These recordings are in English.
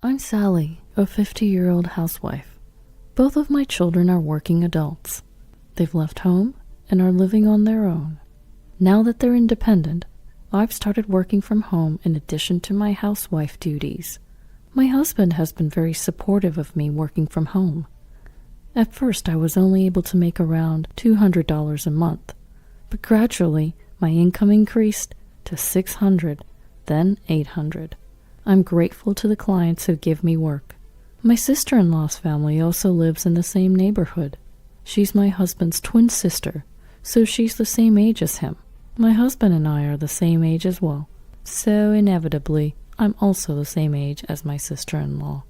I'm Sally, a 50-year-old housewife. Both of my children are working adults. They've left home and are living on their own. Now that they're independent, I've started working from home in addition to my housewife duties. My husband has been very supportive of me working from home. At first, I was only able to make around $200 a month, but gradually my income increased to $600, then $800. I'm grateful to the clients who give me work. My sister-in-law's family also lives in the same neighborhood. She's my husband's twin sister, so she's the same age as him. My husband and I are the same age as well, so inevitably, I'm also the same age as my sister-in-law.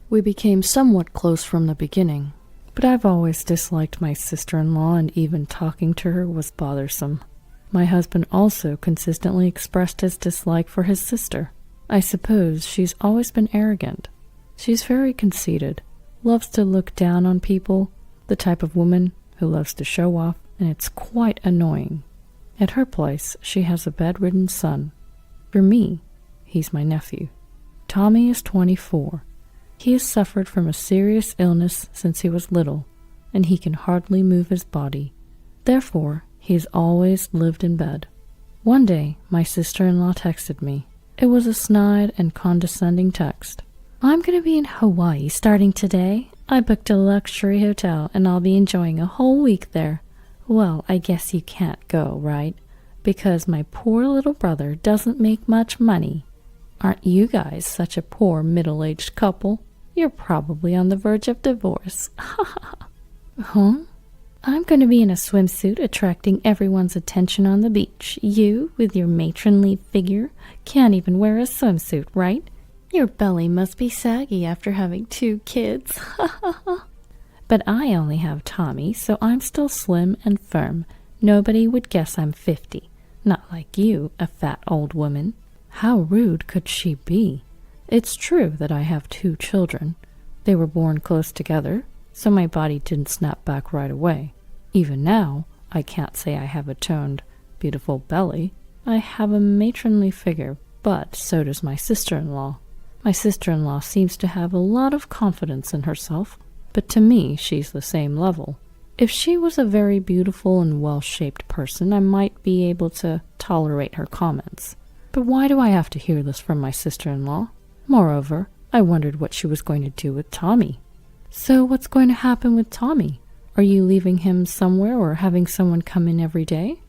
We became somewhat close from the beginning, but I've always disliked my sister-in-law, and even talking to her was bothersome. My husband also consistently expressed his dislike for his sister. I suppose she's always been arrogant. She's very conceited, loves to look down on people, the type of woman who loves to show off, and it's quite annoying. At her place, she has a bedridden son. For me, he's my nephew. Tommy is 24. He has suffered from a serious illness since he was little, and he can hardly move his body. Therefore, he has always lived in bed. One day, my sister-in-law texted me. It was a snide and condescending text. I'm going to be in Hawaii starting today. I booked a luxury hotel and I'll be enjoying a whole week there. Well, I guess you can't go, right? Because my poor little brother doesn't make much money. Aren't you guys such a poor middle-aged couple? You're probably on the verge of divorce. Huh? I'm going to be in a swimsuit attracting everyone's attention on the beach. You, with your matronly figure, can't even wear a swimsuit, right? Your belly must be saggy after having 2 kids. But I only have Tommy, so I'm still slim and firm. Nobody would guess I'm 50. Not like you, a fat old woman. How rude could she be? It's true that I have 2 children. They were born close together, so my body didn't snap back right away. Even now, I can't say I have a toned, beautiful belly. I have a matronly figure, but so does my sister-in-law. My sister-in-law seems to have a lot of confidence in herself, but to me, she's the same level. If she was a very beautiful and well-shaped person, I might be able to tolerate her comments. But why do I have to hear this from my sister-in-law? Moreover, I wondered what she was going to do with Tommy. So what's going to happen with Tommy? Are you leaving him somewhere or having someone come in every day?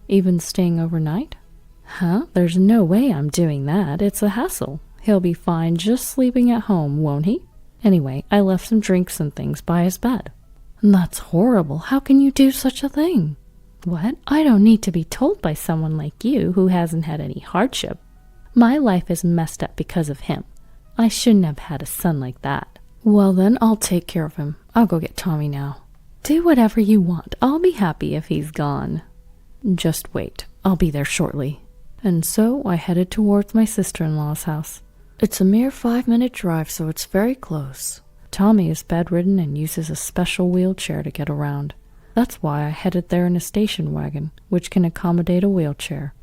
Even staying overnight? Huh? There's no way I'm doing that. It's a hassle. He'll be fine just sleeping at home, won't he? Anyway, I left some drinks and things by his bed. That's horrible. How can you do such a thing? What? I don't need to be told by someone like you who hasn't had any hardship. My life is messed up because of him. I shouldn't have had a son like that. Well then, I'll take care of him. I'll go get Tommy now. Do whatever you want. I'll be happy if he's gone. Just wait. I'll be there shortly. And so I headed towards my sister-in-law's house. It's a mere 5-minute drive, so it's very close. Tommy is bedridden and uses a special wheelchair to get around. That's why I headed there in a station wagon, which can accommodate a wheelchair.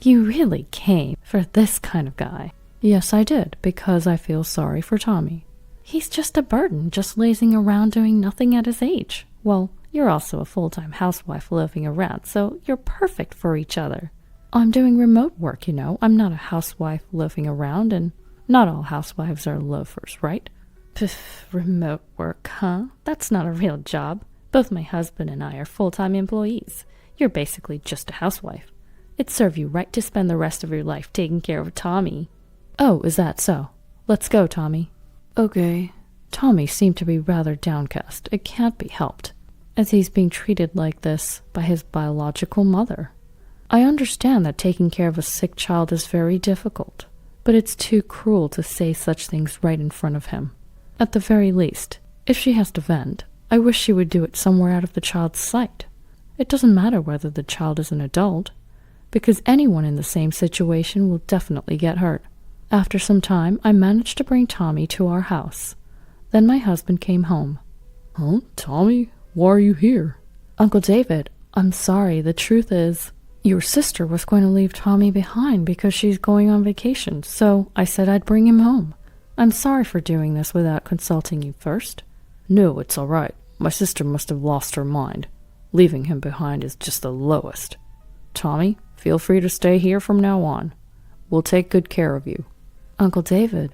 You really came for this kind of guy? Yes, I did, because I feel sorry for Tommy. He's just a burden, just lazing around doing nothing at his age. Well, you're also a full-time housewife loafing around, so you're perfect for each other. I'm doing remote work, you know. I'm not a housewife loafing around, and not all housewives are loafers, right? Pff, remote work, huh? That's not a real job. Both my husband and I are full-time employees. You're basically just a housewife. It'd serve you right to spend the rest of your life taking care of Tommy. Oh, is that so? Let's go, Tommy. Okay. Tommy seemed to be rather downcast. It can't be helped, as he's being treated like this by his biological mother. I understand that taking care of a sick child is very difficult, but it's too cruel to say such things right in front of him. At the very least, if she has to vent, I wish she would do it somewhere out of the child's sight. It doesn't matter whether the child is an adult, because anyone in the same situation will definitely get hurt. After some time, I managed to bring Tommy to our house. Then my husband came home. Huh? Tommy? Why are you here? Uncle David, I'm sorry. The truth is, your sister was going to leave Tommy behind because she's going on vacation, so I said I'd bring him home. I'm sorry for doing this without consulting you first. No, it's all right. My sister must have lost her mind. Leaving him behind is just the lowest. Tommy, feel free to stay here from now on. We'll take good care of you. Uncle David,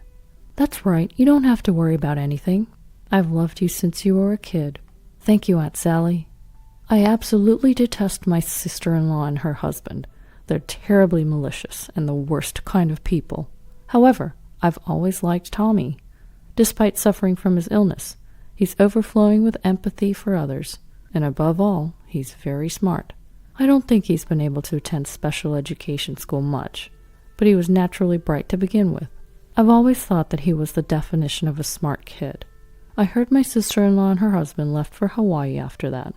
that's right. You don't have to worry about anything. I've loved you since you were a kid. Thank you, Aunt Sally. I absolutely detest my sister-in-law and her husband. They're terribly malicious and the worst kind of people. However, I've always liked Tommy. Despite suffering from his illness, he's overflowing with empathy for others, and above all, he's very smart. I don't think he's been able to attend special education school much, but he was naturally bright to begin with. I've always thought that he was the definition of a smart kid. I heard my sister-in-law and her husband left for Hawaii after that.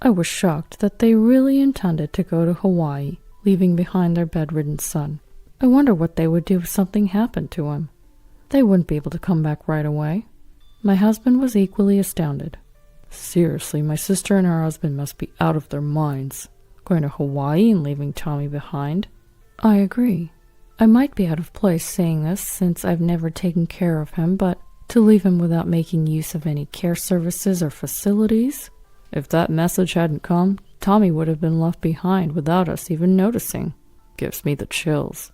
I was shocked that they really intended to go to Hawaii, leaving behind their bedridden son. I wonder what they would do if something happened to him. They wouldn't be able to come back right away. My husband was equally astounded. Seriously, my sister and her husband must be out of their minds. Going to Hawaii and leaving Tommy behind? I agree. I might be out of place saying this since I've never taken care of him, but to leave him without making use of any care services or facilities? If that message hadn't come, Tommy would have been left behind without us even noticing. Gives me the chills.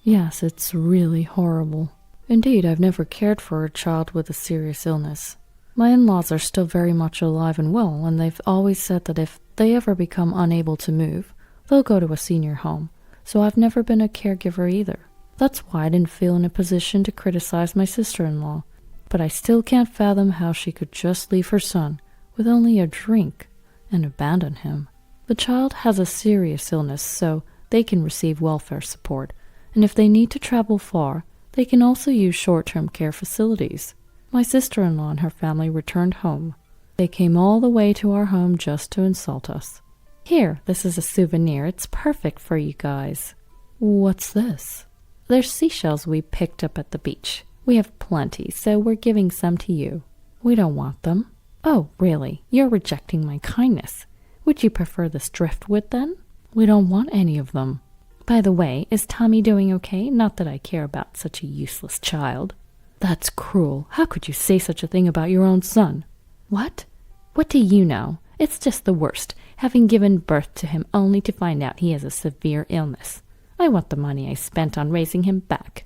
Yes, it's really horrible. Indeed, I've never cared for a child with a serious illness. My in-laws are still very much alive and well, and they've always said that if they ever become unable to move, they'll go to a senior home, so I've never been a caregiver either. That's why I didn't feel in a position to criticize my sister-in-law, but I still can't fathom how she could just leave her son with only a drink and abandon him. The child has a serious illness, so they can receive welfare support, and if they need to travel far, they can also use short-term care facilities. My sister-in-law and her family returned home. They came all the way to our home just to insult us. Here, this is a souvenir. It's perfect for you guys. What's this? They're seashells we picked up at the beach. We have plenty, so we're giving some to you. We don't want them. Oh, really? You're rejecting my kindness. Would you prefer this driftwood, then? We don't want any of them. By the way, is Tommy doing okay? Not that I care about such a useless child. That's cruel. How could you say such a thing about your own son? What? What do you know? It's just the worst, having given birth to him only to find out he has a severe illness. I want the money I spent on raising him back.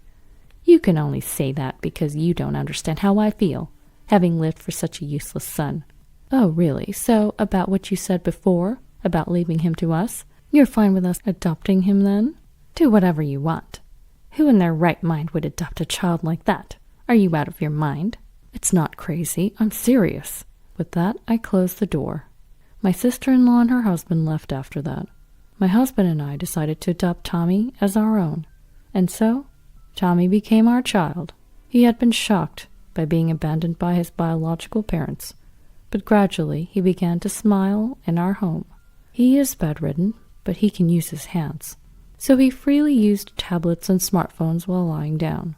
You can only say that because you don't understand how I feel, having lived for such a useless son. Oh, really? So, about what you said before, about leaving him to us, you're fine with us adopting him then? Do whatever you want. Who in their right mind would adopt a child like that? Are you out of your mind? It's not crazy. I'm serious. With that, I closed the door. My sister-in-law and her husband left after that. My husband and I decided to adopt Tommy as our own. And so, Tommy became our child. He had been shocked by being abandoned by his biological parents, but gradually he began to smile in our home. He is bedridden, but he can use his hands, so he freely used tablets and smartphones while lying down.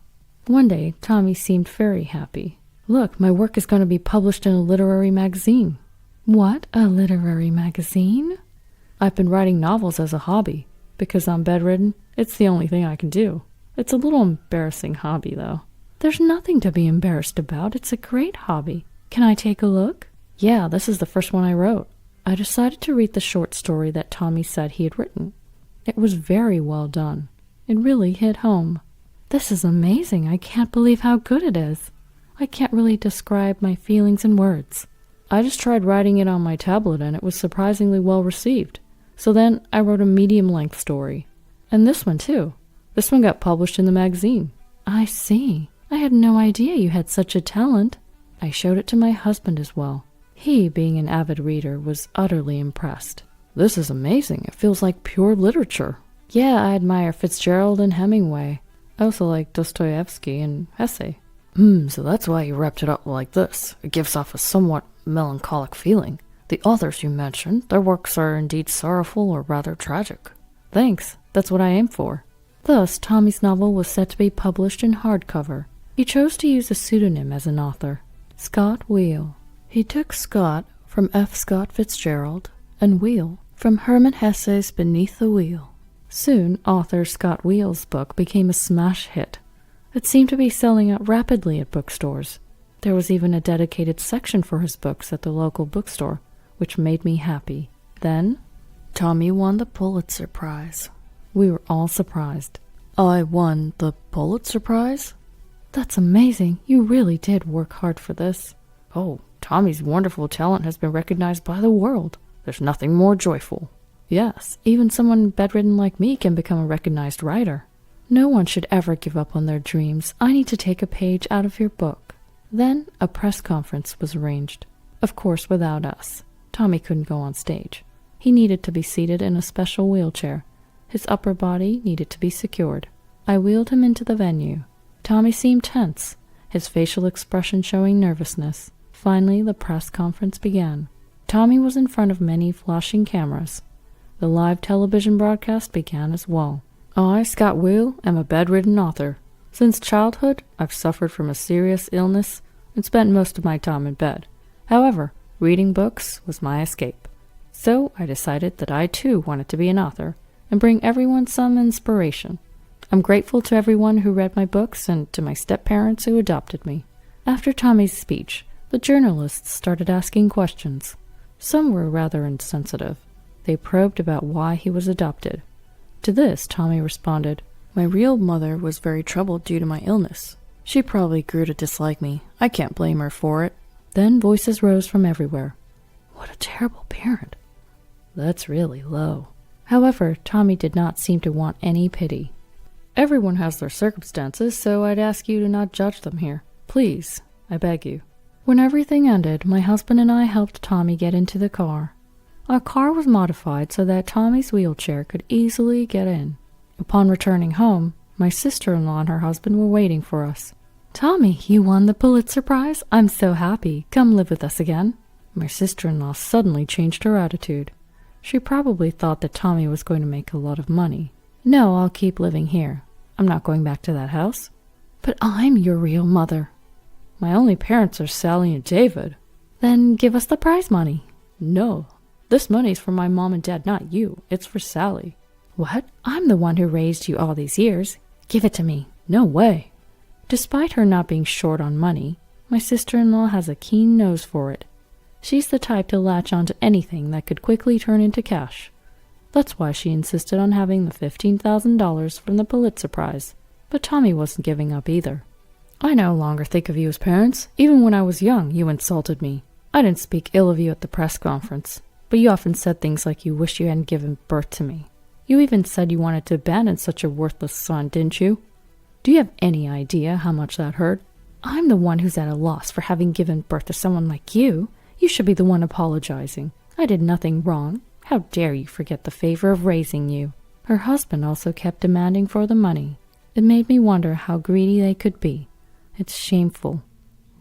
One day, Tommy seemed very happy. Look, my work is going to be published in a literary magazine. What? A literary magazine? I've been writing novels as a hobby. Because I'm bedridden, it's the only thing I can do. It's a little embarrassing hobby, though. There's nothing to be embarrassed about. It's a great hobby. Can I take a look? Yeah, this is the first one I wrote. I decided to read the short story that Tommy said he had written. It was very well done. It really hit home. This is amazing. I can't believe how good it is. I can't really describe my feelings in words. I just tried writing it on my tablet and it was surprisingly well received. So then I wrote a medium-length story. And this one too. This one got published in the magazine. I see. I had no idea you had such a talent. I showed it to my husband as well. He, being an avid reader, was utterly impressed. This is amazing. It feels like pure literature. Yeah, I admire Fitzgerald and Hemingway. I also like Dostoevsky and Hesse. So that's why you wrapped it up like this. It gives off a somewhat melancholic feeling. The authors you mentioned, their works are indeed sorrowful or rather tragic. Thanks. That's what I aim for. Thus, Tommy's novel was set to be published in hardcover. He chose to use a pseudonym as an author, Scott Wheel. He took Scott from F. Scott Fitzgerald and Wheel from Hermann Hesse's Beneath the Wheel. Soon, author Scott Wheel's book became a smash hit. It seemed to be selling out rapidly at bookstores. There was even a dedicated section for his books at the local bookstore, which made me happy. Then, Tommy won the Pulitzer Prize. We were all surprised. I won the Pulitzer Prize? That's amazing. You really did work hard for this. Oh, Tommy's wonderful talent has been recognized by the world. There's nothing more joyful. Yes, even someone bedridden like me can become a recognized writer. No one should ever give up on their dreams. I need to take a page out of your book. Then a press conference was arranged. Of course, without us. Tommy couldn't go on stage. He needed to be seated in a special wheelchair. His upper body needed to be secured. I wheeled him into the venue. Tommy seemed tense, his facial expression showing nervousness. Finally, the press conference began. Tommy was in front of many flashing cameras. The live television broadcast began as well. I, Scott Will, am a bedridden author. Since childhood, I've suffered from a serious illness and spent most of my time in bed. However, reading books was my escape. So I decided that I too wanted to be an author and bring everyone some inspiration. I'm grateful to everyone who read my books and to my step-parents who adopted me. After Tommy's speech, the journalists started asking questions. Some were rather insensitive. They probed about why he was adopted. To this, Tommy responded, My real mother was very troubled due to my illness. She probably grew to dislike me. I can't blame her for it. Then voices rose from everywhere. What a terrible parent. That's really low. However, Tommy did not seem to want any pity. Everyone has their circumstances, so I'd ask you to not judge them here. Please, I beg you. When everything ended, my husband and I helped Tommy get into the car. Our car was modified so that Tommy's wheelchair could easily get in. Upon returning home, my sister-in-law and her husband were waiting for us. Tommy, you won the Pulitzer Prize? I'm so happy. Come live with us again. My sister-in-law suddenly changed her attitude. She probably thought that Tommy was going to make a lot of money. No, I'll keep living here. I'm not going back to that house. But I'm your real mother. My only parents are Sally and David. Then give us the prize money. No, this money's for my mom and dad, not you. It's for Sally. What? I'm the one who raised you all these years. Give it to me. No way. Despite her not being short on money, my sister-in-law has a keen nose for it. She's the type to latch onto anything that could quickly turn into cash. That's why she insisted on having the $15,000 from the Pulitzer Prize. But Tommy wasn't giving up either. I no longer think of you as parents. Even when I was young, you insulted me. I didn't speak ill of you at the press conference, but you often said things like you wished you hadn't given birth to me. You even said you wanted to abandon such a worthless son, didn't you? Do you have any idea how much that hurt? I'm the one who's at a loss for having given birth to someone like you. You should be the one apologizing. I did nothing wrong. How dare you forget the favor of raising you? Her husband also kept demanding for the money. It made me wonder how greedy they could be. It's shameful.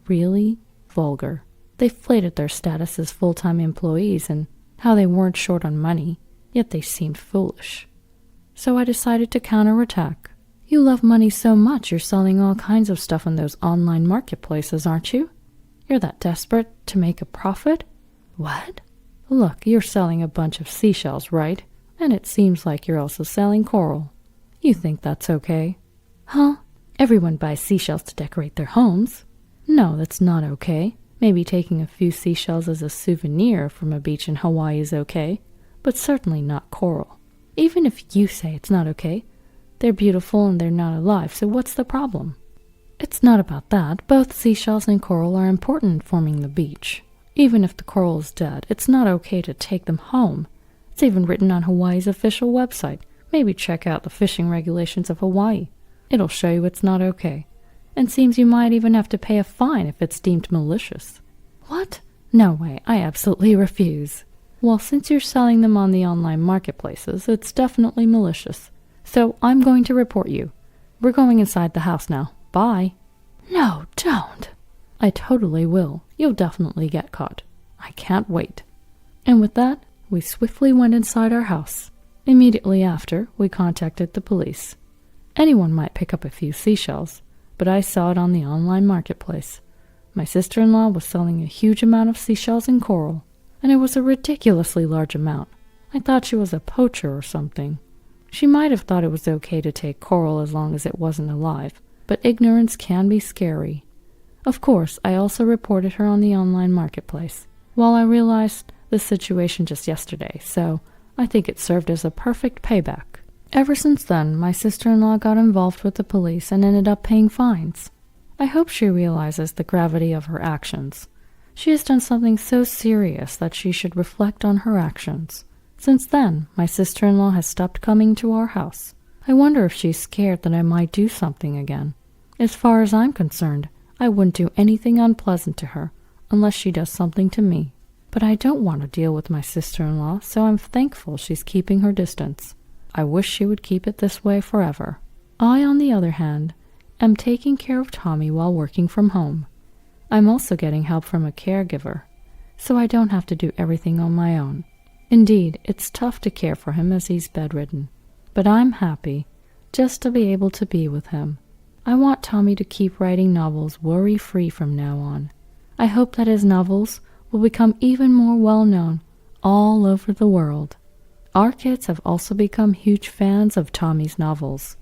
Really vulgar. They flated their status as full-time employees and how they weren't short on money, yet they seemed foolish. So I decided to counterattack. You love money so much you're selling all kinds of stuff on those online marketplaces, aren't you? You're that desperate to make a profit? What? Look, you're selling a bunch of seashells, right? And it seems like you're also selling coral. You think that's okay? Huh? Everyone buys seashells to decorate their homes. No, that's not okay. Maybe taking a few seashells as a souvenir from a beach in Hawaii is okay, but certainly not coral. Even if you say it's not okay, they're beautiful and they're not alive, so what's the problem? It's not about that. Both seashells and coral are important in forming the beach. Even if the coral is dead, it's not okay to take them home. It's even written on Hawaii's official website. Maybe check out the fishing regulations of Hawaii. It'll show you it's not okay. And seems you might even have to pay a fine if it's deemed malicious. What? No way, I absolutely refuse. Well, since you're selling them on the online marketplaces, it's definitely malicious. So I'm going to report you. We're going inside the house now. Bye. No, don't. I totally will. You'll definitely get caught. I can't wait. And with that, we swiftly went inside our house. Immediately after, we contacted the police. Anyone might pick up a few seashells, but I saw it on the online marketplace. My sister-in-law was selling a huge amount of seashells and coral, and it was a ridiculously large amount. I thought she was a poacher or something. She might have thought it was okay to take coral as long as it wasn't alive, but ignorance can be scary. Of course, I also reported her on the online marketplace. Well, I realized the situation just yesterday, so I think it served as a perfect payback. Ever since then, my sister-in-law got involved with the police and ended up paying fines. I hope she realizes the gravity of her actions. She has done something so serious that she should reflect on her actions. Since then, my sister-in-law has stopped coming to our house. I wonder if she's scared that I might do something again. As far as I'm concerned, I wouldn't do anything unpleasant to her unless she does something to me. But I don't want to deal with my sister-in-law, so I'm thankful she's keeping her distance. I wish she would keep it this way forever. I, on the other hand, am taking care of Tommy while working from home. I'm also getting help from a caregiver, so I don't have to do everything on my own. Indeed, it's tough to care for him as he's bedridden, but I'm happy just to be able to be with him. I want Tommy to keep writing novels worry-free from now on. I hope that his novels will become even more well-known all over the world. Our kids have also become huge fans of Tommy's novels.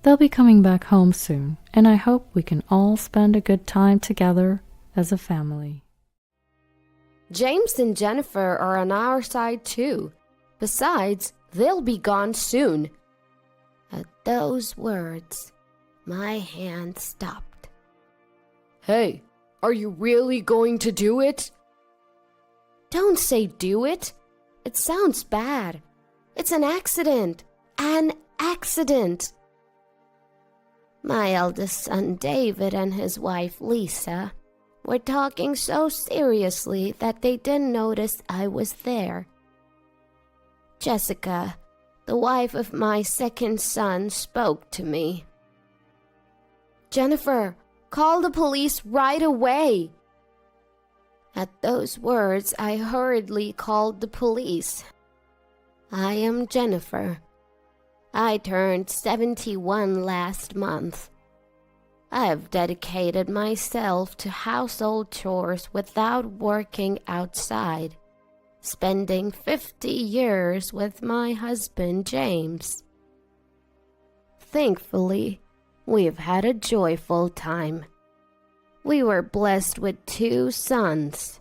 They'll be coming back home soon, and I hope we can all spend a good time together as a family. James and Jennifer are on our side too. Besides, they'll be gone soon. At those words, my hand stopped. Hey, are you really going to do it? Don't say do it. It sounds bad. It's an accident. An accident. My eldest son David and his wife Lisa were talking so seriously that they didn't notice I was there. Jessica, the wife of my second son, spoke to me. Jennifer, call the police right away. At those words, I hurriedly called the police. I am Jennifer. I turned 71 last month. I have dedicated myself to household chores without working outside, spending 50 years with my husband, James. Thankfully, we've had a joyful time. We were blessed with 2 sons.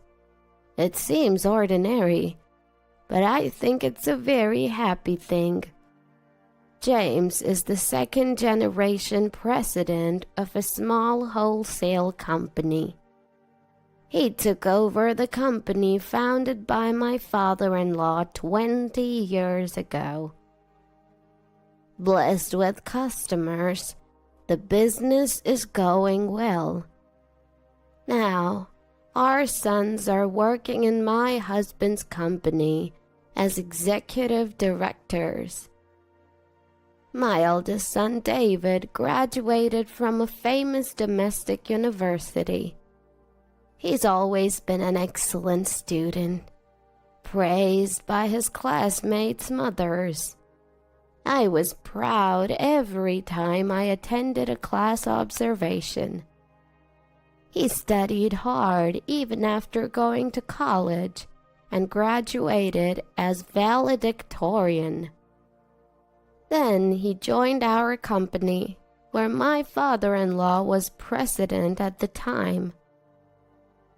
It seems ordinary, but I think it's a very happy thing. James is the second-generation president of a small wholesale company. He took over the company founded by my father-in-law 20 years ago. Blessed with customers, the business is going well. Now, our sons are working in my husband's company as executive directors. My eldest son David graduated from a famous domestic university. He's always been an excellent student, praised by his classmates' mothers. I was proud every time I attended a class observation. He studied hard even after going to college and graduated as valedictorian. Then he joined our company, where my father-in-law was president at the time.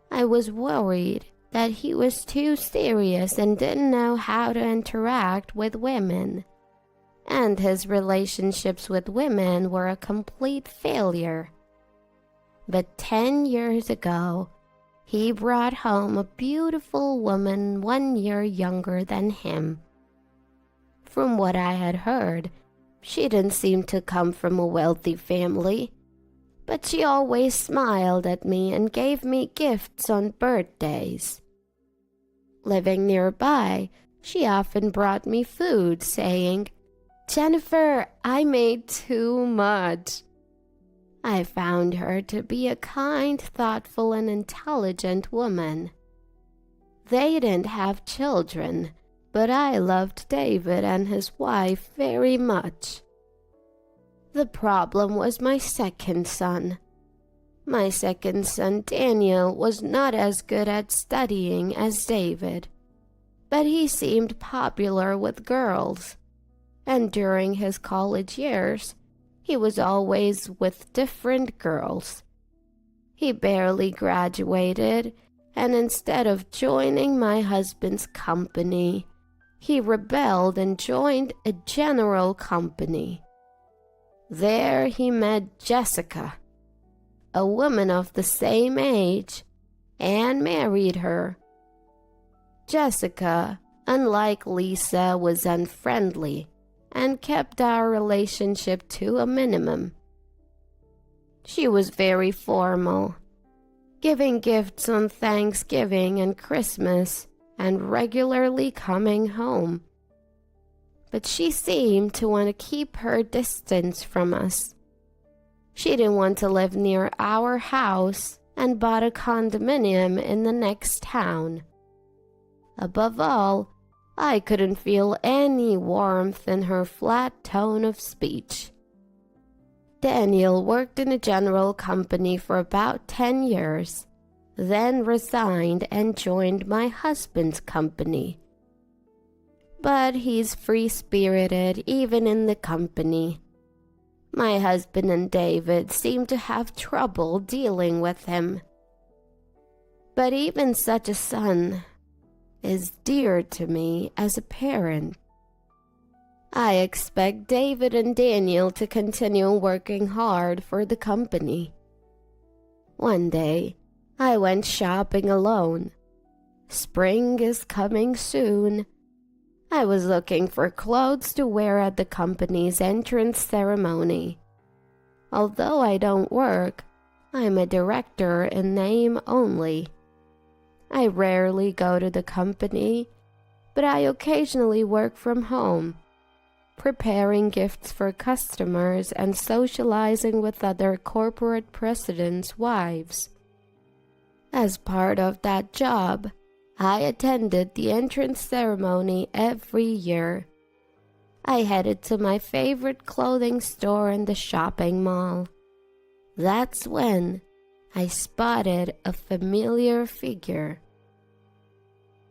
I was worried that he was too serious and didn't know how to interact with women, and his relationships with women were a complete failure. But 10 years ago, he brought home a beautiful woman 1 year younger than him. From what I had heard, she didn't seem to come from a wealthy family, but she always smiled at me and gave me gifts on birthdays. Living nearby, she often brought me food, saying, "Jennifer, I made too much." I found her to be a kind, thoughtful, and intelligent woman. They didn't have children, but I loved David and his wife very much. The problem was my second son. My second son, Daniel, was not as good at studying as David, but he seemed popular with girls, and during his college years, He was always with different girls. He barely graduated, and instead of joining my husband's company, he rebelled and joined a general company. There he met Jessica, a woman of the same age, and married her. Jessica, unlike Lisa, was unfriendly and kept our relationship to a minimum. She was very formal, giving gifts on Thanksgiving and Christmas and regularly coming home. But she seemed to want to keep her distance from us. She didn't want to live near our house and bought a condominium in the next town. Above all, I couldn't feel any warmth in her flat tone of speech. Daniel worked in a general company for about 10 years, then resigned and joined my husband's company. But he's free-spirited even in the company. My husband and David seem to have trouble dealing with him. But even such a son is dear to me as a parent. I expect David and Daniel to continue working hard for the company. One day, I went shopping alone. Spring is coming soon. I was looking for clothes to wear at the company's entrance ceremony. Although I don't work, I'm a director in name only. I rarely go to the company, but I occasionally work from home, preparing gifts for customers and socializing with other corporate presidents' wives. As part of that job, I attended the entrance ceremony every year. I headed to my favorite clothing store in the shopping mall. That's when I spotted a familiar figure.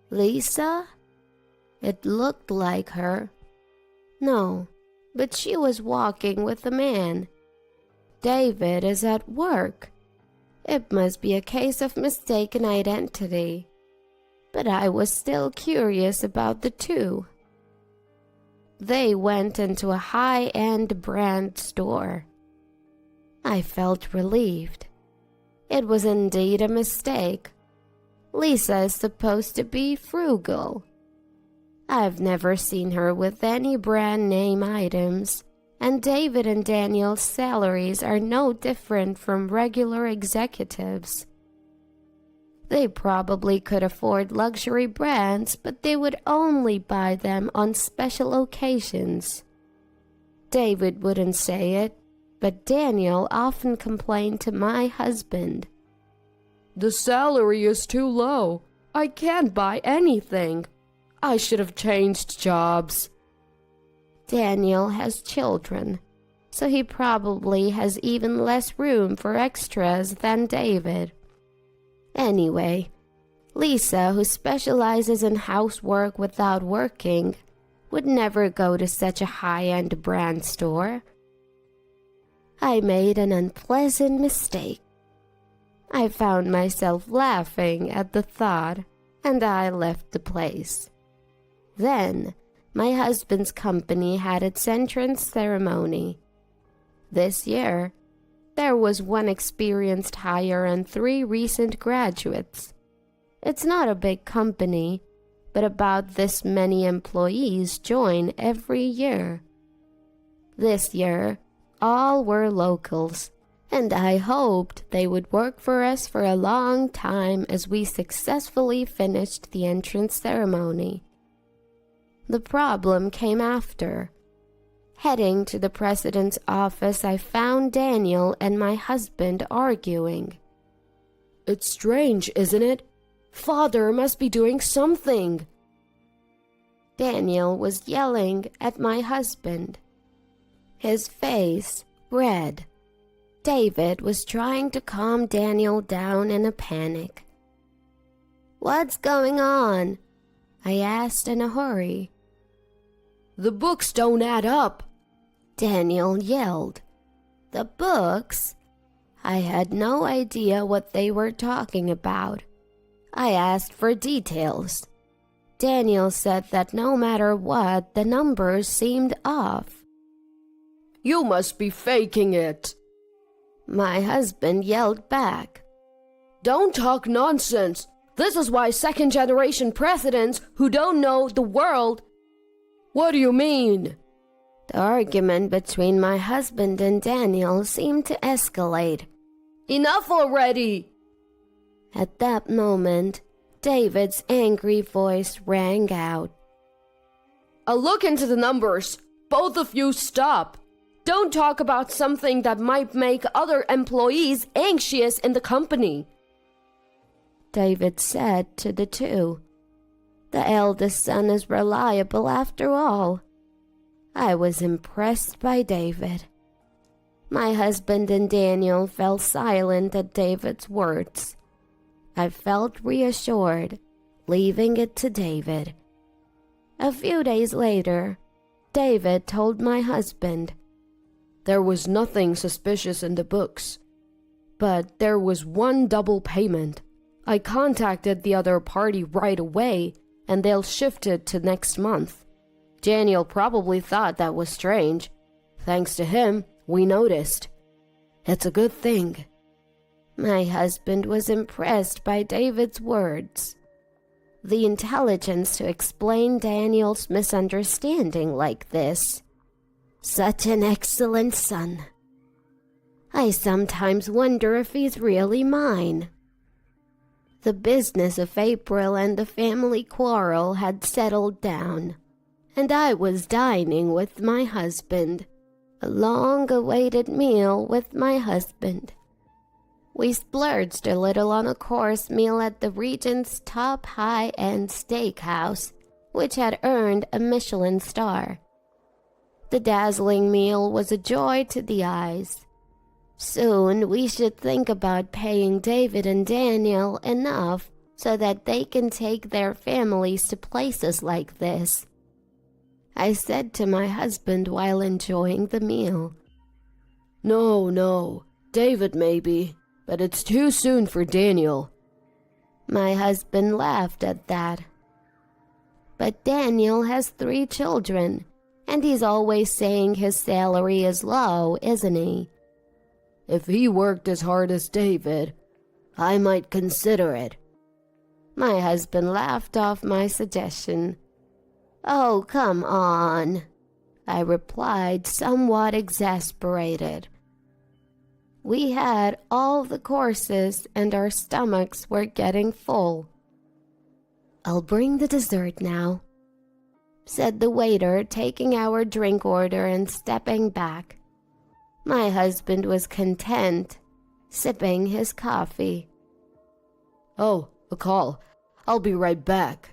Lisa? It looked like her. No, but she was walking with a man. David is at work. It must be a case of mistaken identity. But I was still curious about the two. They went into a high-end brand store. I felt relieved. It was indeed a mistake. Lisa is supposed to be frugal. I've never seen her with any brand name items, and David and Daniel's salaries are no different from regular executives. They probably could afford luxury brands, but they would only buy them on special occasions. David wouldn't say it, but Daniel often complained to my husband. The salary is too low. I can't buy anything. I should have changed jobs. Daniel has children, so he probably has even less room for extras than David. Anyway, Lisa, who specializes in housework without working, would never go to such a high-end brand store. I made an unpleasant mistake. I found myself laughing at the thought, and I left the place. Then, my husband's company had its entrance ceremony. This year, there was one experienced hire and 3 recent graduates. It's not a big company, but about this many employees join every year. This year, all were locals, and I hoped they would work for us for a long time as we successfully finished the entrance ceremony. The problem came after. Heading to the president's office, I found Daniel and my husband arguing. It's strange, isn't it? Father must be doing something. Daniel was yelling at my husband, his face red. David was trying to calm Daniel down in a panic. "What's going on?" I asked in a hurry. The books don't add up, Daniel yelled. The books? I had no idea what they were talking about. I asked for details. Daniel said that no matter what, the numbers seemed off. You must be faking it. My husband yelled back. Don't talk nonsense. This is why second-generation presidents who don't know the world... What do you mean? The argument between my husband and Daniel seemed to escalate. Enough already! At that moment, David's angry voice rang out. I'll look into the numbers. Both of you stop. Don't talk about something that might make other employees anxious in the company. David said to the two. The eldest son is reliable after all. I was impressed by David. My husband and Daniel fell silent at David's words. I felt reassured, leaving it to David. A few days later, David told my husband, There was nothing suspicious in the books, but there was one double payment. I contacted the other party right away, and they'll shift it to next month. Daniel probably thought that was strange. Thanks to him, we noticed. It's a good thing. My husband was impressed by David's words. The intelligence to explain Daniel's misunderstanding like this. Such an excellent son. I sometimes wonder if he's really mine. The business of April and the family quarrel had settled down, and I was dining with my husband, a long-awaited meal with my husband. We splurged a little on a course meal at the region's top high-end steakhouse, which had earned a Michelin star. The dazzling meal was a joy to the eyes. Soon we should think about paying David and Daniel enough so that they can take their families to places like this. I said to my husband while enjoying the meal. No, David maybe, but it's too soon for Daniel. My husband laughed at that. But Daniel has 3 children, and he's always saying his salary is low, isn't he? If he worked as hard as David, I might consider it. My husband laughed off my suggestion. Oh, come on, I replied, somewhat exasperated. We had all the courses and our stomachs were getting full. I'll bring the dessert now, said the waiter, taking our drink order and stepping back. My husband was content, sipping his coffee. Oh, a call. I'll be right back.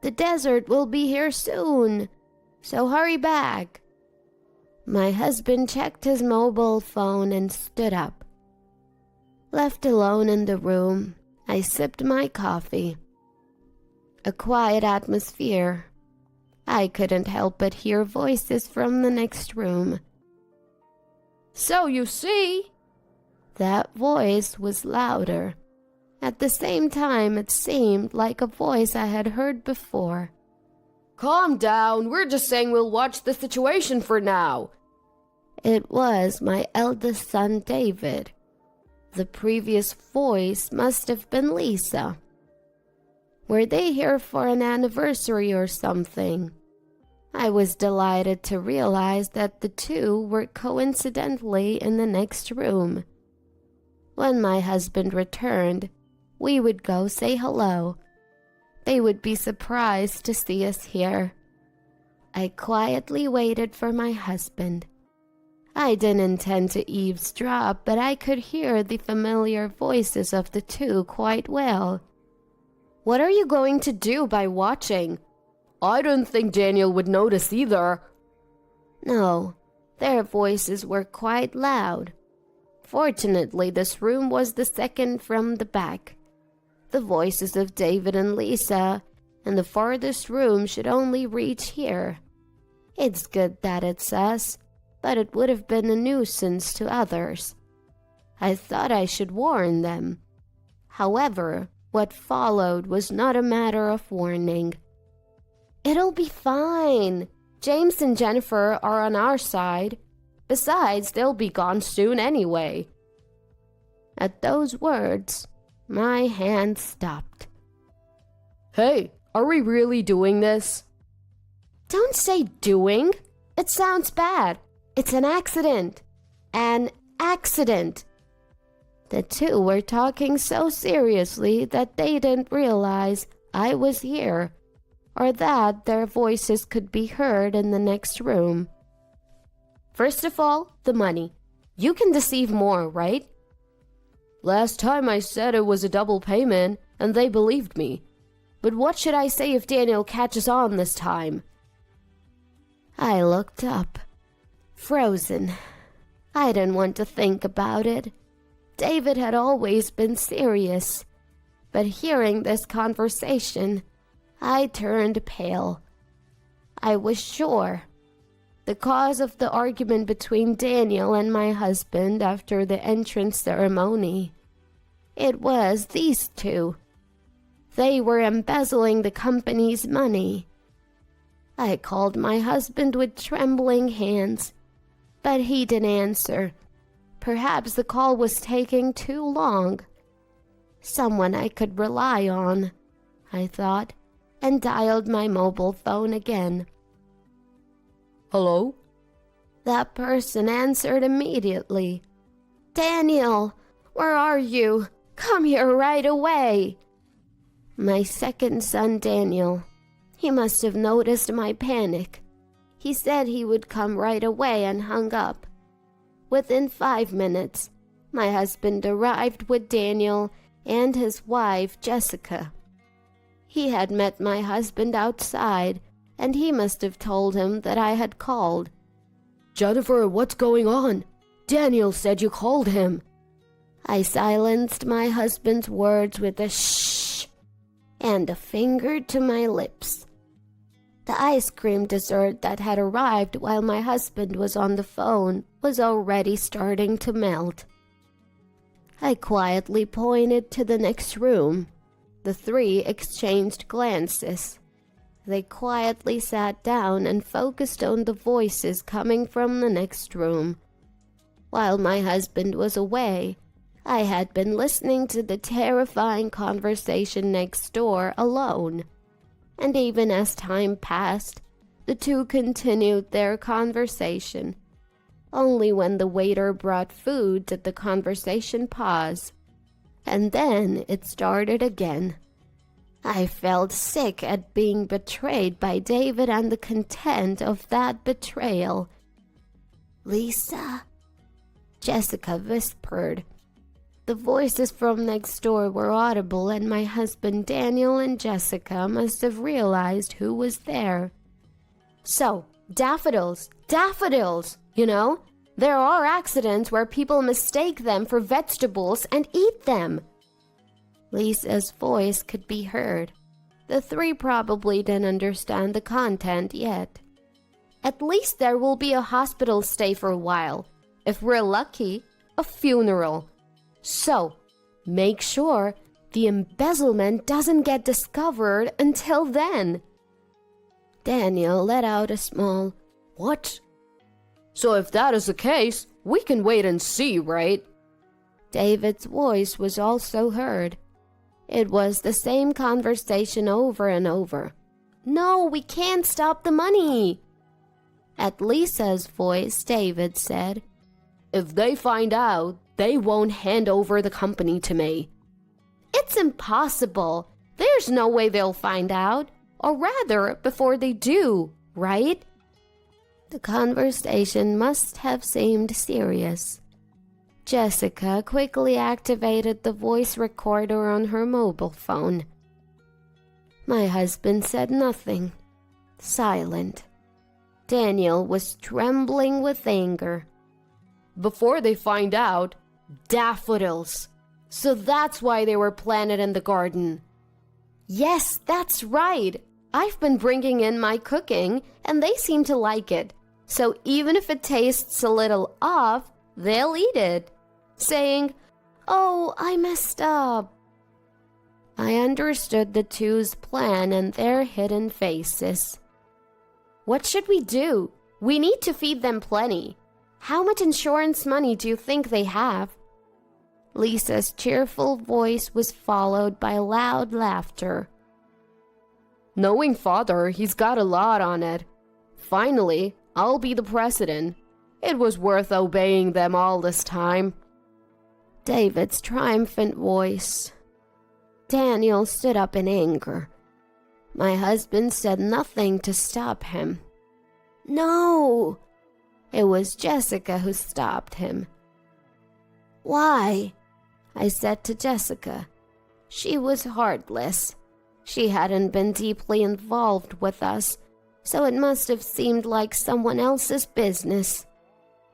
The dessert will be here soon, so hurry back. My husband checked his mobile phone and stood up. Left alone in the room, I sipped my coffee. A quiet atmosphere. I couldn't help but hear voices from the next room. So you see, that voice was louder. At the same time, it seemed like a voice I had heard before. Calm down, we're just saying we'll watch the situation for now. It was my eldest son, David. The previous voice must have been Lisa. Were they here for an anniversary or something? I was delighted to realize that the two were coincidentally in the next room. When my husband returned, we would go say hello. They would be surprised to see us here. I quietly waited for my husband. I didn't intend to eavesdrop, but I could hear the familiar voices of the two quite well. What are you going to do by watching? I don't think Daniel would notice either. No, their voices were quite loud. Fortunately, this room was the second from the back. The voices of David and Lisa, and the farthest room should only reach here. It's good that it's us. but it would have been a nuisance to others. I thought I should warn them. However, what followed was not a matter of warning. "It'll be fine. James and Jennifer are on our side. Besides, they'll be gone soon anyway." At those words, my hand stopped. Hey, are we really doing this? "Don't say doing. It sounds bad. It's an accident. An accident." The two were talking so seriously that they didn't realize I was here, or that their voices could be heard in the next room. "First of all, the money. You can deceive more, right?" Last time I said it was a double payment, and they believed me. "But what should I say if Daniel catches on this time?" I looked up, frozen. I didn't want to think about it. David had always been serious, but hearing this conversation, I turned pale. I was sure. The cause of the argument between Daniel and my husband after the entrance ceremony. It was these two. They were embezzling the company's money. I called my husband with trembling hands, but he didn't answer. Perhaps the call was taking too long. Someone I could rely on, I thought, and dialed my mobile phone again. Hello? That person answered immediately. "Daniel, where are you? Come here right away." My second son, Daniel. He must have noticed my panic. He said he would come right away and hung up. Within 5 minutes, my husband arrived with Daniel and his wife, Jessica. He had met my husband outside, and he must have told him that I had called. "Jennifer, what's going on? Daniel said you called him." I silenced my husband's words with a shh and a finger to my lips. The ice cream dessert that had arrived while my husband was on the phone was already starting to melt. I quietly pointed to the next room. The three exchanged glances. They quietly sat down and focused on the voices coming from the next room. While my husband was away, I had been listening to the terrifying conversation next door alone. And even as time passed, the two continued their conversation. Only when the waiter brought food did the conversation pause. And then it started again. I felt sick at being betrayed by David and the content of that betrayal. "Lisa?" Jessica whispered. The voices from next door were audible, and my husband Daniel and Jessica must have realized who was there. "So, daffodils, you know? There are accidents where people mistake them for vegetables and eat them." Lisa's voice could be heard. The three probably didn't understand the content yet. "At least there will be a hospital stay for a while. If we're lucky, a funeral. So, make sure the embezzlement doesn't get discovered until then." Daniel let out a small, "What?" "So if that is the case, we can wait and see, right?" David's voice was also heard. It was the same conversation over and over. "No, we can't stop the money." At Lisa's voice, David said, "If they find out, they won't hand over the company to me." "It's impossible. There's no way they'll find out. Or rather, before they do, right?" The conversation must have seemed serious. Jessica quickly activated the voice recorder on her mobile phone. My husband said nothing. Silent. Daniel was trembling with anger. "Before they find out, daffodils. So that's why they were planted in the garden." "Yes, that's right. I've been bringing in my cooking, and they seem to like it. So even if it tastes a little off, they'll eat it, saying, "Oh, I messed up." I understood the two's plan and their hidden faces. "What should we do? We need to feed them plenty. How much insurance money do you think they have?" Lisa's cheerful voice was followed by loud laughter. "Knowing father, he's got a lot on it. Finally, I'll be the president. It was worth obeying them all this time." David's triumphant voice. Daniel stood up in anger. My husband said nothing to stop him. "No!" It was Jessica who stopped him. "Why?" I said to Jessica. She was heartless. She hadn't been deeply involved with us, so it must have seemed like someone else's business.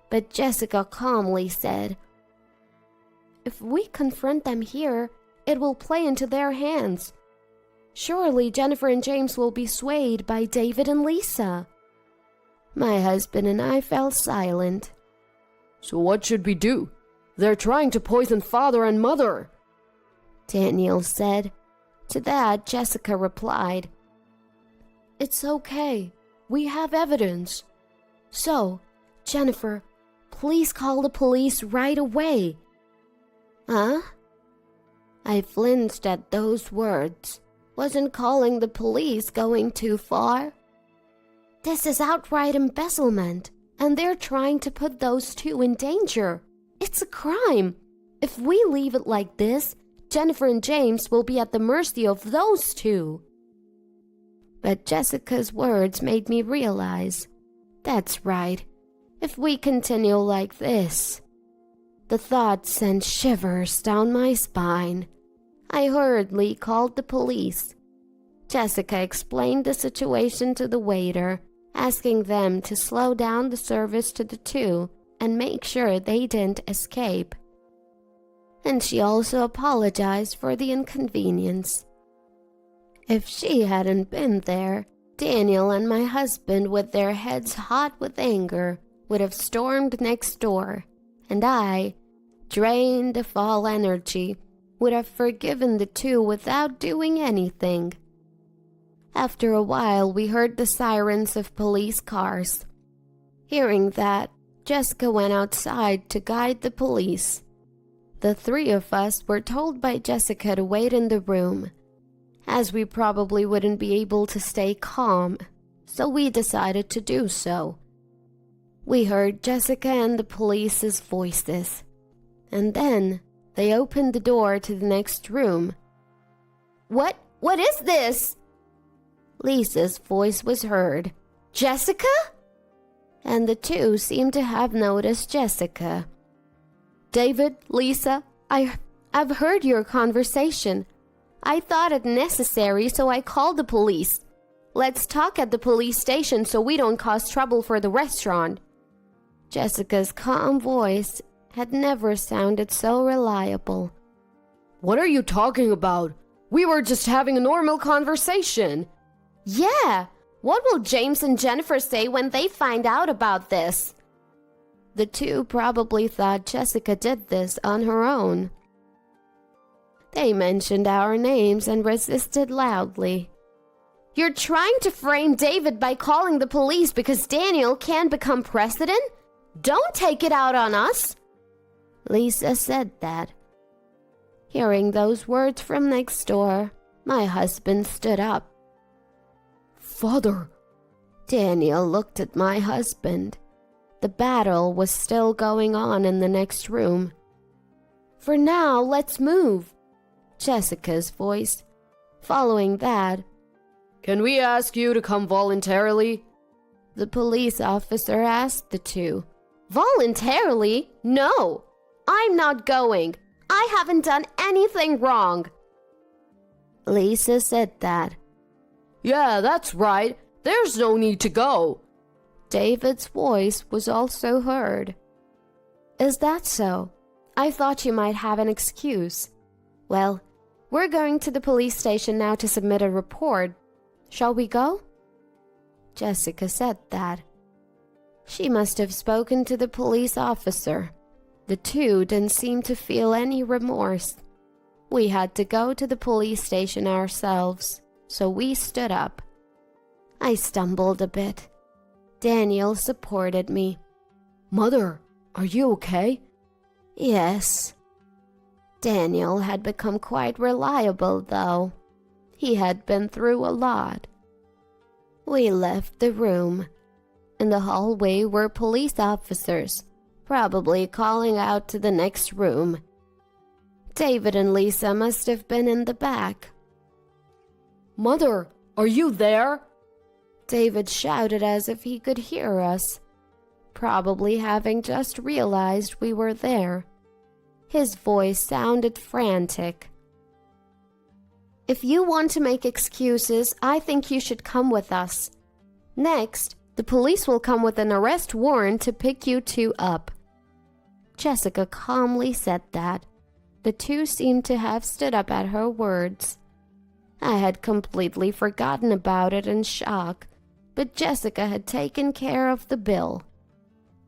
But Jessica calmly said, "If we confront them here, it will play into their hands. Surely Jennifer and James will be swayed by David and Lisa." My husband and I fell silent. "So what should we do? They're trying to poison father and mother," Daniel said. To that, Jessica replied, "It's okay. We have evidence. So, Jennifer, please call the police right away." Huh? I flinched at those words. Wasn't calling the police going too far? This is outright embezzlement, and they're trying to put those two in danger. It's a crime. If we leave it like this, Jennifer and James will be at the mercy of those two. But Jessica's words made me realize, that's right. If we continue like this... The thought sent shivers down my spine. I hurriedly called the police. Jessica explained the situation to the waiter, asking them to slow down the service to the two and make sure they didn't escape. And she also apologized for the inconvenience. If she hadn't been there, Daniel and my husband, with their heads hot with anger, would have stormed next door, and I, drained of all energy, would have forgiven the two without doing anything. After a while, we heard the sirens of police cars. Hearing that, Jessica went outside to guide the police. The three of us were told by Jessica to wait in the room, as we probably wouldn't be able to stay calm, so we decided to do so. We heard Jessica and the police's voices, and then they opened the door to the next room. What is this?" Lisa's voice was heard. "Jessica?" And the two seemed to have noticed Jessica. "David, Lisa, I've heard your conversation. I thought it necessary, so I called the police. Let's talk at the police station so we don't cause trouble for the restaurant." Jessica's calm voice had never sounded so reliable. "What are you talking about? We were just having a normal conversation." "Yeah, what will James and Jennifer say when they find out about this?" The two probably thought Jessica did this on her own. They mentioned our names and resisted loudly. "You're trying to frame David by calling the police because Daniel can't become president? Don't take it out on us." Lisa said that. Hearing those words from next door, my husband stood up. "Father!" Daniel looked at my husband. The battle was still going on in the next room. "For now, let's move," Jessica's voice. Following that, "Can we ask you to come voluntarily?" the police officer asked the two. "Voluntarily? No! I'm not going. I haven't done anything wrong." Lisa said that. "Yeah, that's right. There's no need to go." David's voice was also heard. "Is that so? I thought you might have an excuse. Well, we're going to the police station now to submit a report. Shall we go?" Jessica said that. She must have spoken to the police officer. The two didn't seem to feel any remorse. We had to go to the police station ourselves, so we stood up. I stumbled a bit. Daniel supported me. Mother, are you okay? Yes. Daniel had become quite reliable, though. He had been through a lot. We left the room. In the hallway were police officers, probably calling out to the next room. David and Lisa must have been in the back. Mother, are you there? David shouted as if he could hear us, probably having just realized we were there. His voice sounded frantic. If you want to make excuses, I think you should come with us. Next, the police will come with an arrest warrant to pick you two up. Jessica calmly said that. The two seemed to have stood up at her words. I had completely forgotten about it in shock, but Jessica had taken care of the bill.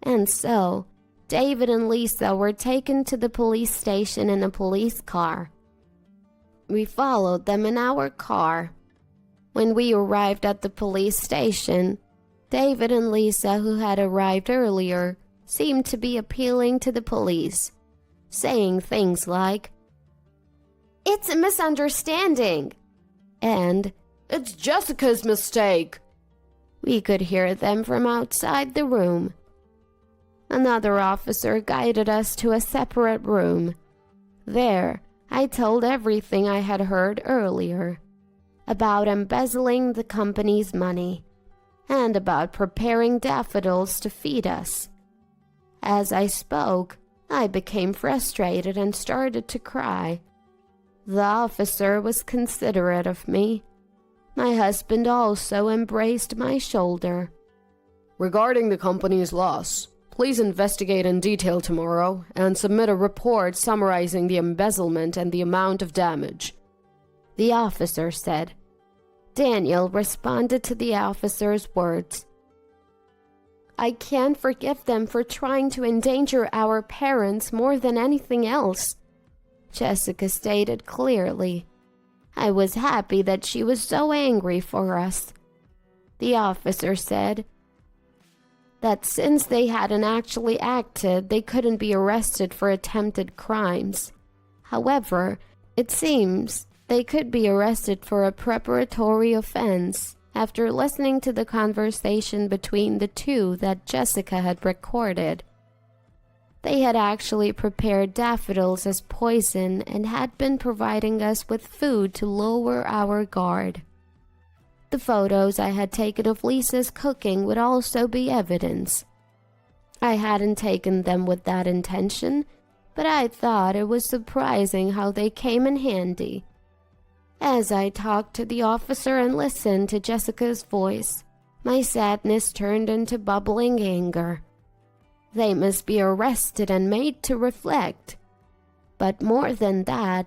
And so, David and Lisa were taken to the police station in a police car. We followed them in our car. When we arrived at the police station, David and Lisa, who had arrived earlier, seemed to be appealing to the police, saying things like, "It's a misunderstanding," and "It's Jessica's mistake." We could hear them from outside the room. Another officer guided us to a separate room. There, I told everything I had heard earlier, about embezzling the company's money, and about preparing daffodils to feed us. As I spoke, I became frustrated and started to cry. The officer was considerate of me. My husband also embraced my shoulder. Regarding the company's loss, please investigate in detail tomorrow and submit a report summarizing the embezzlement and the amount of damage, the officer said. Daniel responded to the officer's words. I can't forgive them for trying to endanger our parents more than anything else, Jessica stated clearly. I was happy that she was so angry for us. The officer said that since they hadn't actually acted, they couldn't be arrested for attempted crimes. However, it seems they could be arrested for a preparatory offense after listening to the conversation between the two that Jessica had recorded. They had actually prepared daffodils as poison and had been providing us with food to lower our guard. The photos I had taken of Lisa's cooking would also be evidence. I hadn't taken them with that intention, but I thought it was surprising how they came in handy. As I talked to the officer and listened to Jessica's voice, my sadness turned into bubbling anger. They must be arrested and made to reflect. But more than that,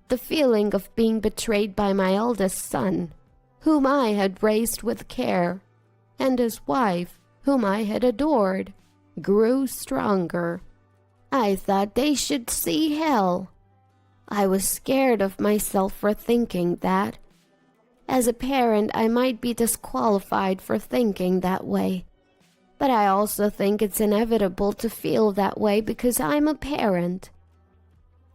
the feeling of being betrayed by my eldest son, whom I had raised with care, and his wife, whom I had adored, grew stronger. I thought they should see hell. I was scared of myself for thinking that. As a parent, I might be disqualified for thinking that way. But I also think it's inevitable to feel that way because I'm a parent.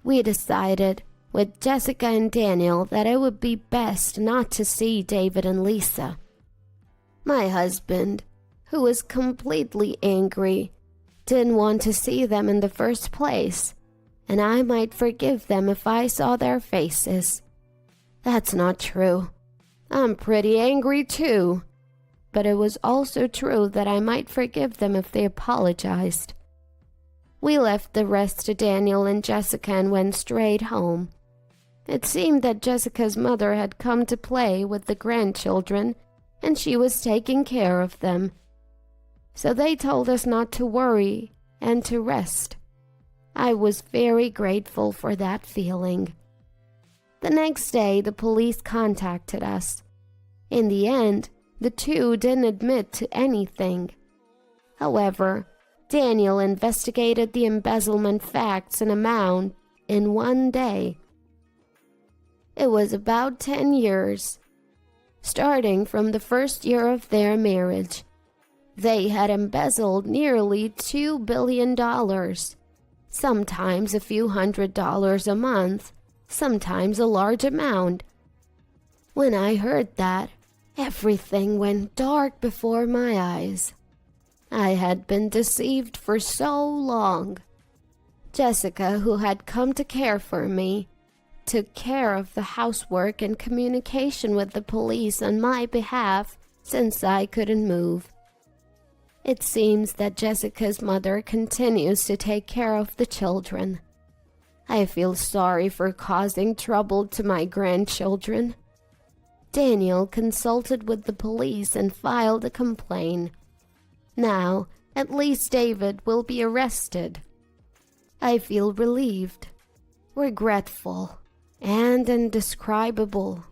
We decided, with Jessica and Daniel, that it would be best not to see David and Lisa. My husband, who was completely angry, didn't want to see them in the first place, and I might forgive them if I saw their faces. That's not true. I'm pretty angry too. But it was also true that I might forgive them if they apologized. We left the rest to Daniel and Jessica and went straight home. It seemed that Jessica's mother had come to play with the grandchildren, and she was taking care of them. So they told us not to worry and to rest. I was very grateful for that feeling. The next day, the police contacted us. In the end, the two didn't admit to anything. However, Daniel investigated the embezzlement facts and amount in one day. It was about 10 years. Starting from the first year of their marriage, they had embezzled nearly $2 billion, sometimes a few $100s a month, sometimes a large amount. When I heard that, everything went dark before my eyes. I had been deceived for so long. Jessica, who had come to care for me, took care of the housework and communication with the police on my behalf since I couldn't move. It seems that Jessica's mother continues to take care of the children. I feel sorry for causing trouble to my grandchildren. Daniel consulted with the police and filed a complaint. Now, at least David will be arrested. I feel relieved, regretful, and indescribable.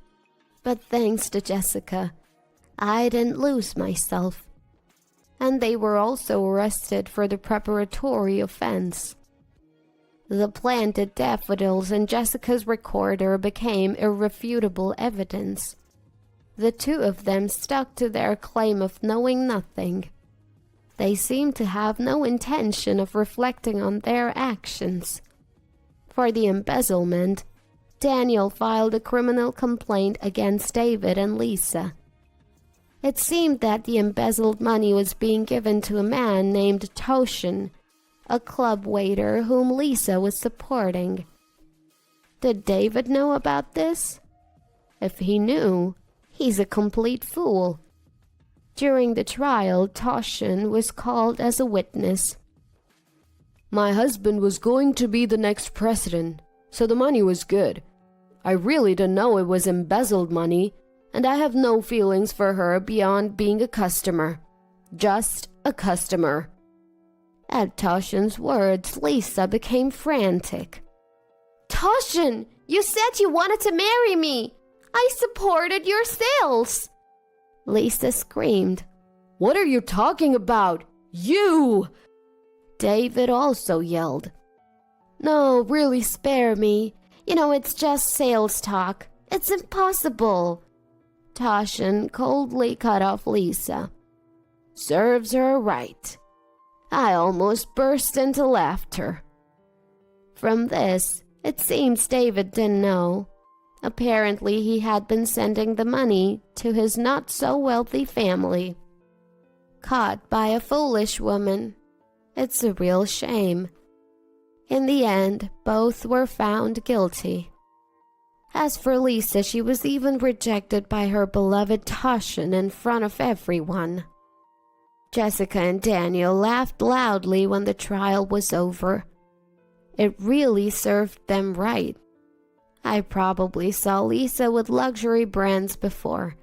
But thanks to Jessica, I didn't lose myself. And they were also arrested for the preparatory offense. The planted daffodils in Jessica's recorder became irrefutable evidence. The two of them stuck to their claim of knowing nothing. They seemed to have no intention of reflecting on their actions. For the embezzlement, Daniel filed a criminal complaint against David and Lisa. It seemed that the embezzled money was being given to a man named Toshin, a club waiter whom Lisa was supporting. Did David know about this? If he knew, he's a complete fool. During the trial, Toshin was called as a witness. My husband was going to be the next president, so the money was good. I really didn't know it was embezzled money, and I have no feelings for her beyond being a customer. Just a customer. At Toshin's words, Lisa became frantic. Toshin, you said you wanted to marry me. I supported your sales. Lisa screamed. What are you talking about? You! David also yelled. No, really spare me. You know, it's just sales talk. It's impossible. Toshin coldly cut off Lisa. Serves her right. I almost burst into laughter. From this, it seems David didn't know. Apparently, he had been sending the money to his not-so-wealthy family. Caught by a foolish woman. It's a real shame. In the end, both were found guilty. As for Lisa, she was even rejected by her beloved Toshin in front of everyone. Jessica and Daniel laughed loudly when the trial was over. It really served them right. I probably saw Lisa with luxury brands before,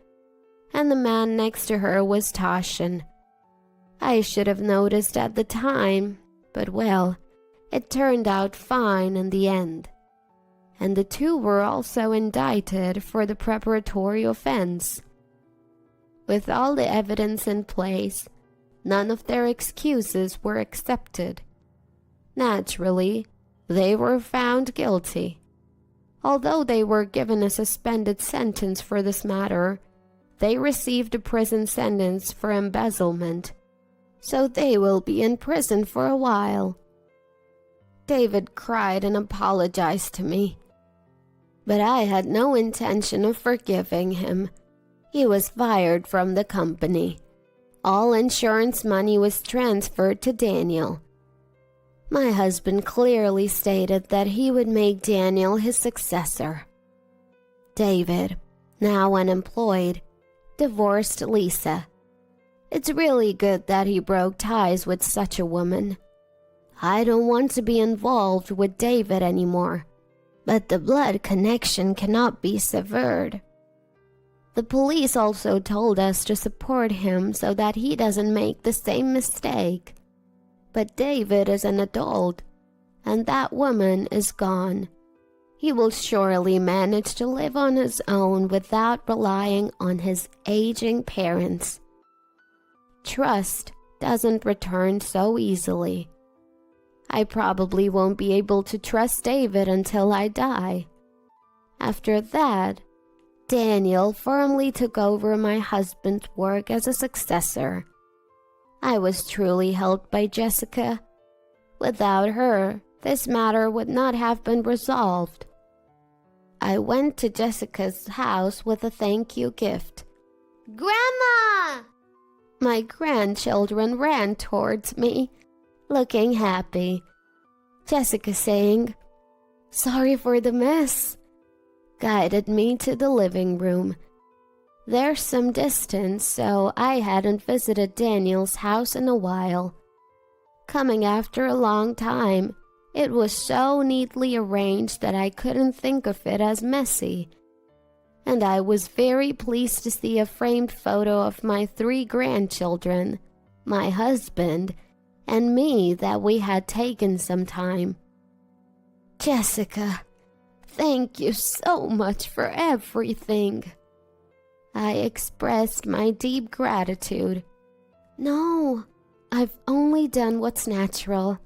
and the man next to her was Toshin. I should have noticed at the time, but well, it turned out fine in the end. And the two were also indicted for the preparatory offense. With all the evidence in place, none of their excuses were accepted. Naturally, they were found guilty. Although they were given a suspended sentence for this matter, they received a prison sentence for embezzlement, so they will be in prison for a while. David cried and apologized to me, but I had no intention of forgiving him. He was fired from the company. All insurance money was transferred to Daniel. My husband clearly stated that he would make Daniel his successor. David, now unemployed, divorced Lisa. It's really good that he broke ties with such a woman. I don't want to be involved with David anymore, but the blood connection cannot be severed. The police also told us to support him so that he doesn't make the same mistake. But David is an adult, and that woman is gone. He will surely manage to live on his own without relying on his aging parents. Trust doesn't return so easily. I probably won't be able to trust David until I die. After that, Daniel firmly took over my husband's work as a successor. I was truly helped by Jessica. Without her, this matter would not have been resolved. I went to Jessica's house with a thank you gift. "Grandma!" My grandchildren ran towards me, looking happy. Jessica saying, "Sorry for the mess," guided me to the living room. There's some distance, so I hadn't visited Daniel's house in a while. Coming after a long time, it was so neatly arranged that I couldn't think of it as messy. And I was very pleased to see a framed photo of my 3 grandchildren, my husband, and me that we had taken some time. "Jessica, thank you so much for everything." I expressed my deep gratitude. "No, I've only done what's natural,"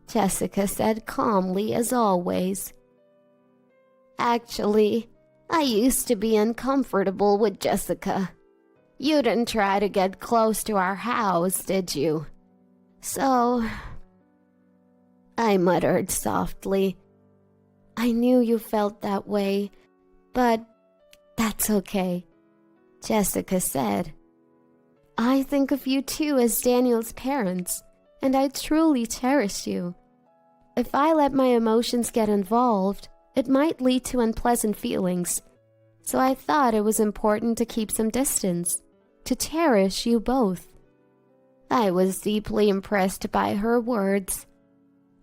Jessica said calmly as always. "Actually, I used to be uncomfortable with Jessica. You didn't try to get close to our house, did you? So," I muttered softly. "I knew you felt that way, but that's okay," Jessica said. "I think of you too as Daniel's parents, and I truly cherish you. If I let my emotions get involved, it might lead to unpleasant feelings, so I thought it was important to keep some distance, to cherish you both." I was deeply impressed by her words.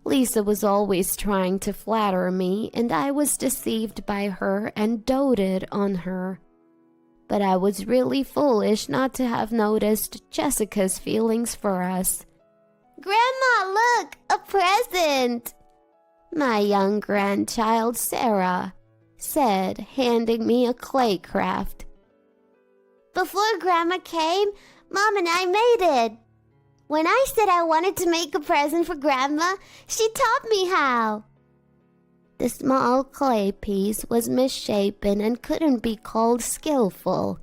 Lisa was always trying to flatter me, and I was deceived by her and doted on her. But I was really foolish not to have noticed Jessica's feelings for us. "Grandma, look, a present!" my young grandchild Sarah said, handing me a clay craft. "Before Grandma came, Mom and I made it. When I said I wanted to make a present for Grandma, she taught me how." The small clay piece was misshapen and couldn't be called skillful,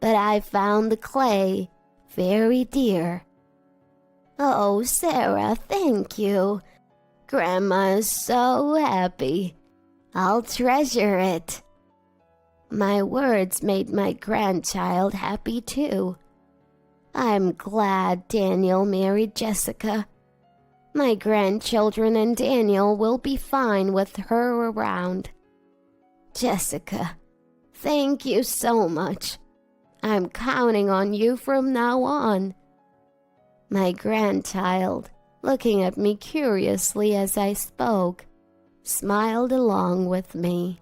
but I found the clay very dear. "Oh, Sarah, thank you. Grandma is so happy. I'll treasure it." My words made my grandchild happy too. I'm glad Daniel married Jessica. My grandchildren and Daniel will be fine with her around. Jessica, thank you so much. I'm counting on you from now on. My grandchild, looking at me curiously as I spoke, smiled along with me.